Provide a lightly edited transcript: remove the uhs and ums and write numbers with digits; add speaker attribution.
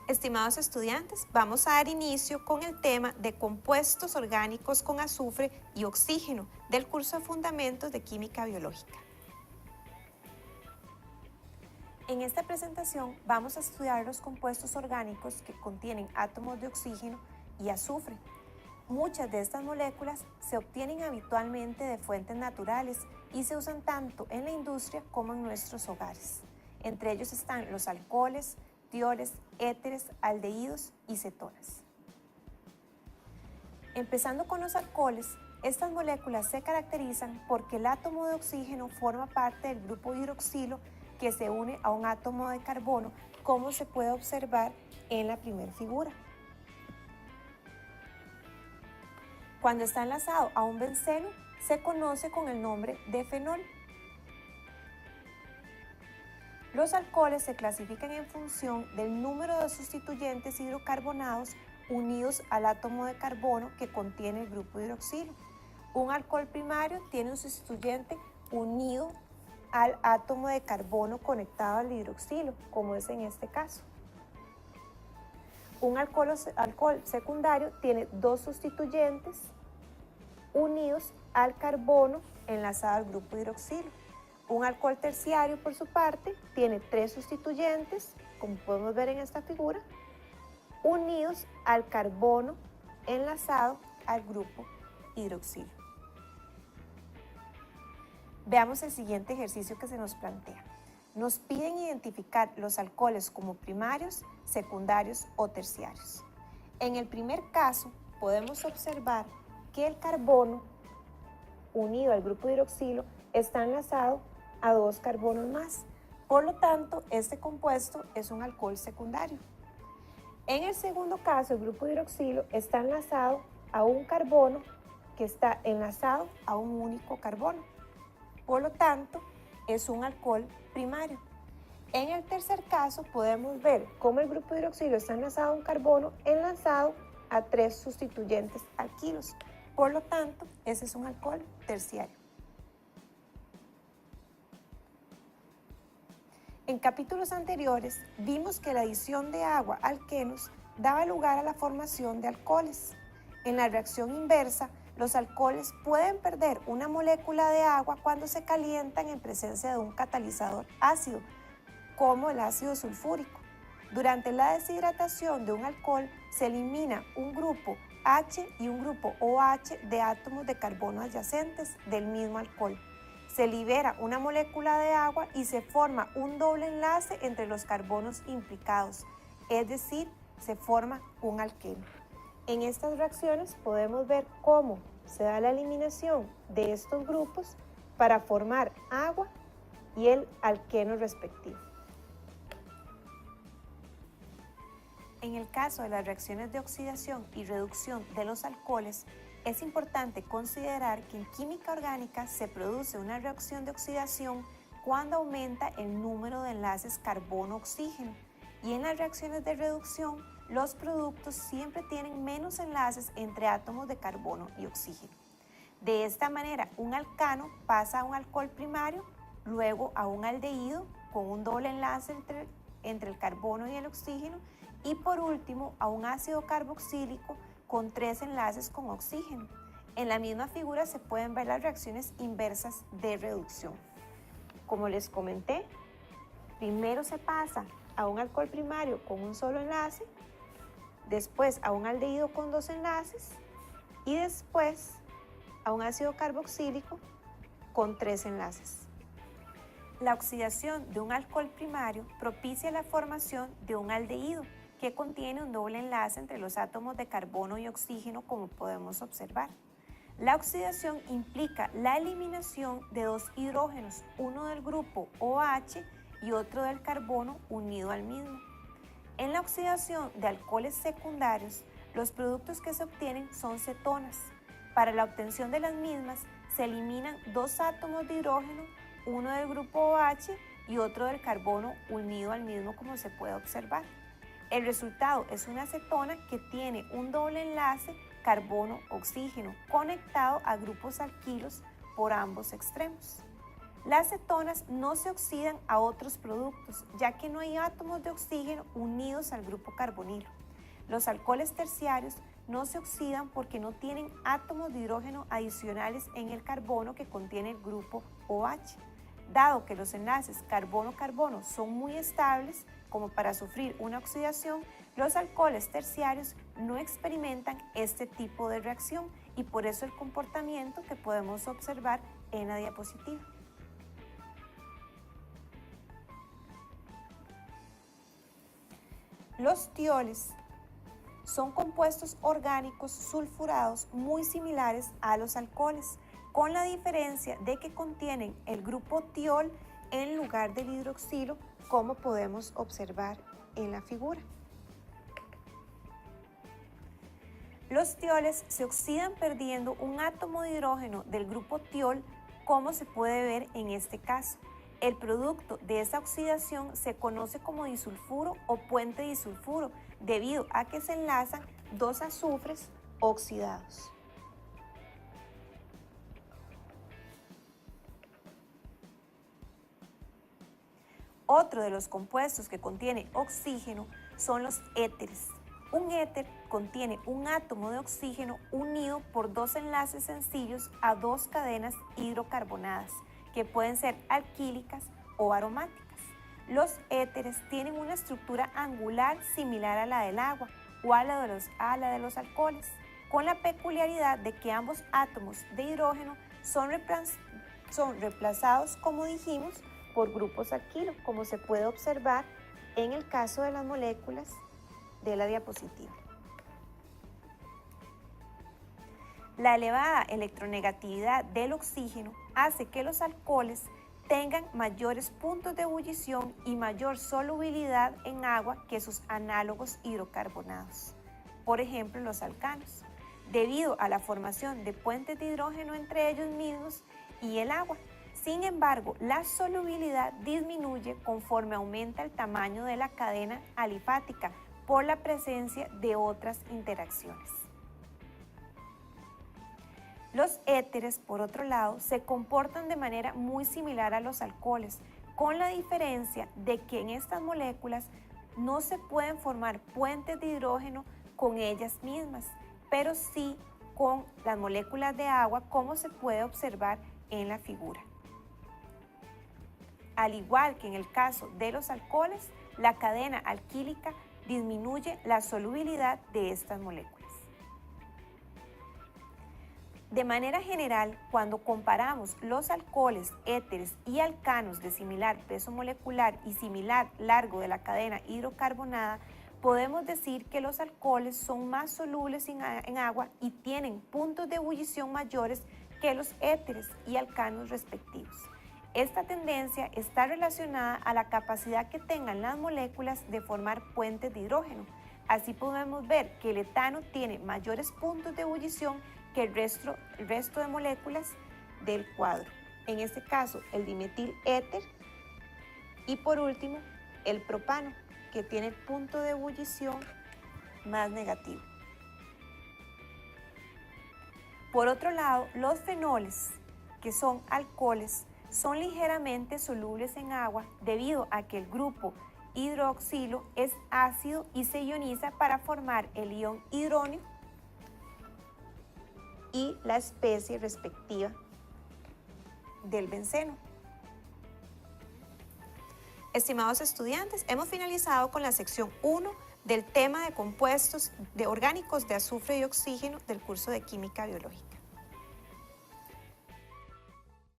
Speaker 1: Estimados estudiantes, vamos a dar inicio con el tema de compuestos orgánicos con azufre y oxígeno del curso de Fundamentos de Química Biológica. En esta presentación vamos a estudiar los compuestos orgánicos que contienen átomos de oxígeno y azufre. Muchas de estas moléculas se obtienen habitualmente de fuentes naturales y se usan tanto en la industria como en nuestros hogares. Entre ellos están los alcoholes, tioles, éteres, aldehídos y cetonas. Empezando con los alcoholes, estas moléculas se caracterizan porque el átomo de oxígeno forma parte del grupo hidroxilo que se une a un átomo de carbono, como se puede observar en la primera figura. Cuando está enlazado a un benceno, se conoce con el nombre de fenol. Los alcoholes se clasifican en función del número de sustituyentes hidrocarbonados unidos al átomo de carbono que contiene el grupo hidroxilo. Un alcohol primario tiene un sustituyente unido al átomo de carbono conectado al hidroxilo, como es en este caso. Un alcohol secundario tiene dos sustituyentes unidos al carbono enlazado al grupo hidroxilo. Un alcohol terciario, por su parte, tiene tres sustituyentes, como podemos ver en esta figura, unidos al carbono enlazado al grupo hidroxilo. Veamos el siguiente ejercicio que se nos plantea. Nos piden identificar los alcoholes como primarios, secundarios o terciarios. En el primer caso, podemos observar que el carbono unido al grupo hidroxilo está enlazado a dos carbonos más. Por lo tanto, este compuesto es un alcohol secundario. En el segundo caso, el grupo hidroxilo está enlazado a un carbono que está enlazado a un único carbono. Por lo tanto, es un alcohol primario. En el tercer caso, podemos ver cómo el grupo hidroxilo está enlazado a un carbono enlazado a tres sustituyentes alquilos. Por lo tanto, ese es un alcohol terciario. En capítulos anteriores vimos que la adición de agua a alquenos daba lugar a la formación de alcoholes. En la reacción inversa, los alcoholes pueden perder una molécula de agua cuando se calientan en presencia de un catalizador ácido, como el ácido sulfúrico. Durante la deshidratación de un alcohol se elimina un grupo H y un grupo OH de átomos de carbono adyacentes del mismo alcohol. Se libera una molécula de agua y se forma un doble enlace entre los carbonos implicados, es decir, se forma un alqueno. En estas reacciones podemos ver cómo se da la eliminación de estos grupos para formar agua y el alqueno respectivo. En el caso de las reacciones de oxidación y reducción de los alcoholes, es importante considerar que en química orgánica se produce una reacción de oxidación cuando aumenta el número de enlaces carbono-oxígeno, y en las reacciones de reducción los productos siempre tienen menos enlaces entre átomos de carbono y oxígeno. De esta manera, un alcano pasa a un alcohol primario, luego a un aldehído con un doble enlace entre el carbono y el oxígeno, y por último a un ácido carboxílico con tres enlaces con oxígeno. En la misma figura se pueden ver las reacciones inversas de reducción. Como les comenté, primero se pasa a un alcohol primario con un solo enlace, después a un aldehído con dos enlaces y después a un ácido carboxílico con tres enlaces. La oxidación de un alcohol primario propicia la formación de un aldehído que contiene un doble enlace entre los átomos de carbono y oxígeno, como podemos observar. La oxidación implica la eliminación de dos hidrógenos, uno del grupo OH y otro del carbono unido al mismo. En la oxidación de alcoholes secundarios, los productos que se obtienen son cetonas. Para la obtención de las mismas, se eliminan dos átomos de hidrógeno, uno del grupo OH y otro del carbono unido al mismo, como se puede observar. El resultado es una cetona que tiene un doble enlace carbono-oxígeno conectado a grupos alquilos por ambos extremos. Las cetonas no se oxidan a otros productos, ya que no hay átomos de oxígeno unidos al grupo carbonilo. Los alcoholes terciarios no se oxidan porque no tienen átomos de hidrógeno adicionales en el carbono que contiene el grupo OH. Dado que los enlaces carbono-carbono son muy estables como para sufrir una oxidación, los alcoholes terciarios no experimentan este tipo de reacción y por eso el comportamiento que podemos observar en la diapositiva. Los tioles son compuestos orgánicos sulfurados muy similares a los alcoholes, con la diferencia de que contienen el grupo tiol en lugar del hidroxilo, como podemos observar en la figura. Los tioles se oxidan perdiendo un átomo de hidrógeno del grupo tiol, como se puede ver en este caso. El producto de esa oxidación se conoce como disulfuro o puente disulfuro, debido a que se enlazan dos azufres oxidados. Otro de los compuestos que contiene oxígeno son los éteres. Un éter contiene un átomo de oxígeno unido por dos enlaces sencillos a dos cadenas hidrocarbonadas, que pueden ser alquílicas o aromáticas. Los éteres tienen una estructura angular similar a la del agua o a la de los alcoholes, con la peculiaridad de que ambos átomos de hidrógeno son reemplazados, como dijimos, por grupos alquilo, como se puede observar en el caso de las moléculas de la diapositiva. La elevada electronegatividad del oxígeno hace que los alcoholes tengan mayores puntos de ebullición y mayor solubilidad en agua que sus análogos hidrocarbonados, por ejemplo los alcanos, debido a la formación de puentes de hidrógeno entre ellos mismos y el agua. Sin embargo, la solubilidad disminuye conforme aumenta el tamaño de la cadena alifática por la presencia de otras interacciones. Los éteres, por otro lado, se comportan de manera muy similar a los alcoholes, con la diferencia de que en estas moléculas no se pueden formar puentes de hidrógeno con ellas mismas, pero sí con las moléculas de agua, como se puede observar en la figura. Al igual que en el caso de los alcoholes, la cadena alquílica disminuye la solubilidad de estas moléculas. De manera general, cuando comparamos los alcoholes, éteres y alcanos de similar peso molecular y similar largo de la cadena hidrocarbonada, podemos decir que los alcoholes son más solubles en agua y tienen puntos de ebullición mayores que los éteres y alcanos respectivos. Esta tendencia está relacionada a la capacidad que tengan las moléculas de formar puentes de hidrógeno. Así podemos ver que el etano tiene mayores puntos de ebullición que el resto de moléculas del cuadro. En este caso, el dimetil éter y por último, el propano, que tiene el punto de ebullición más negativo. Por otro lado, los fenoles, que son alcoholes, son ligeramente solubles en agua debido a que el grupo hidroxilo es ácido y se ioniza para formar el ion hidróneo y la especie respectiva del benceno. Estimados estudiantes, hemos finalizado con la sección 1 del tema de compuestos orgánicos de azufre y oxígeno del curso de Química Biológica.